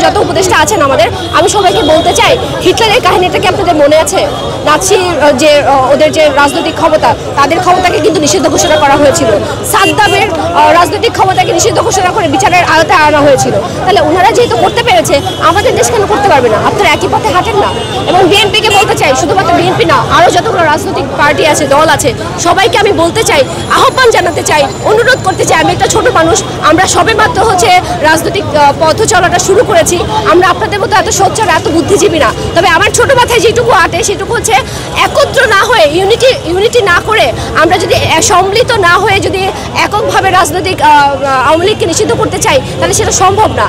যত উপদেষ্টা আছেন আমাদের, আমি সবাইকে বলতে চাই, হিটলারের কাহিনীটা কি আপনাদের মনে আছে? নাৎসি যে ওদের যে রাজনৈতিক ক্ষমতা, তাদের ক্ষমতাকে কিন্তু নিষিদ্ধ ঘোষণা করা হয়েছিল। সাদ্দামের রাজনৈতিক ক্ষমতাকে নিষিদ্ধ ঘোষণা করে বিচারের আওতায় আনা হয়েছিল। তাহলে ওনারা যেহেতু করতে পেরেছে, আমাদের দেশ কেন করতে পারবে না? আপনারা একই পথে হাঁটেন না। এবং বিএনপিকে বলতে চাই, শুধুমাত্র বিএনপি না, আরও যতগুলো রাজনৈতিক পার্টি আছে, দল আছে, সবাইকে আমি বলতে চাই, আহ্বান জানাতে চাই, অনুরোধ করতে চাই। আমি একটা ছোট মানুষ, আমরা সবে মাত্র রাজনৈতিক পথ চলাটা শুরু করেছি। আমরা আপনাদের মতো এত সোচ্চার, এত বুদ্ধিজীবী না। তবে আমার ছোট মাথায় যেটুকু আটে সেটুকু হচ্ছে, একত্র না হয়ে, ইউনিটি না করে, আমরা যদি সম্মিলিত না হয়ে যদি এককভাবে রাজনৈতিক আওয়ামী লীগকে নিষিদ্ধ করতে চাই, তাহলে সেটা সম্ভব না।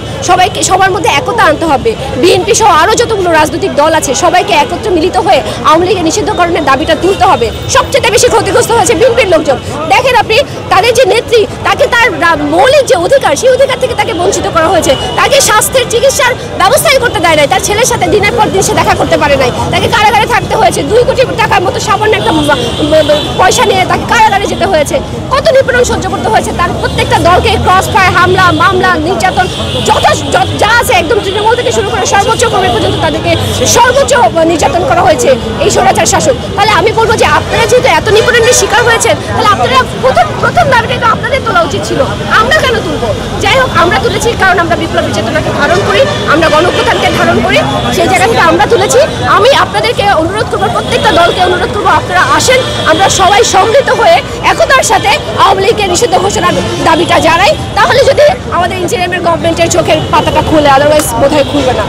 সবার মধ্যে একতা আনতে হবে। বিএনপি সহ আরও যতগুলো রাজনৈতিক দল আছে, সবাইকে একত্রে মিলিত হয়ে আওয়ামী লীগের নিষিদ্ধকরণের দাবিটা তুলতে হবে। সবচেয়ে বেশি ক্ষতিগ্রস্ত হয়েছে বিএনপির লোকজন। দেখেন আপনি, তাদের যে নেত্রী, তাকে তার মৌলিক যে অধিকার, সেই অধিকার থেকে তাকে বঞ্চিত করা হয়েছে। তাকে স্বাস্থ্যের চিকিৎসার ব্যবস্থাই করতে দেয় নাই। তার ছেলের সাথে দিনের পর দিন সে দেখা করতে পারে নাই। তাকে কারাগারে থাকতে হয়েছে। 2 কোটি টাকার মতো সামান্য একটা পয়সা নিয়ে তাকে কারাগারে যেতে হয়েছে। কত নিপীড়ন সহ্য করতে হয়েছে। তার প্রত্যেকটা দলকে ক্রস ফায়ার, হামলা, মামলা, নির্যাতন, যা আছে, একদম তৃণমূল থেকে শুরু করে সর্বোচ্চ কর্মী পর্যন্ত তাদেরকে সর্বোচ্চ নির্যাতন করা হয়েছে এই স্বৈরাচার শাসক। তাহলে আমি বলবো যে, আপনারা যেহেতু এত নিপীড়নের শিকার হয়েছেন, তাহলে আপনারা প্রথম দাবিটা তো আপনাদের তোলা উচিত ছিল। আমরা কেন তুলবো? যাই হোক, আমরা তুলেছি কারণ আমরা বিপ্লবী চেতনাকে ধারণ করি, আমরা গণঅভ্যুত্থানকে ধারণ করি। সেই জায়গা থেকে আমরা তুলেছি। আমি আপনাদেরকে অনুরোধ করবো, প্রত্যেকটা দলকে অনুরোধ করবো, আপনারা আসেন, আমরা সবাই সম্মিলিত হয়ে একতার সাথে আওয়ামী লীগের নিষিদ্ধ ঘোষণার দাবিটা জানাই। তাহলে যদি আমাদের ইন্টারিমের গভর্নমেন্টের চোখের পাতাটা খুলে, আদারওয়াইজ বোধহয় খুলবে না।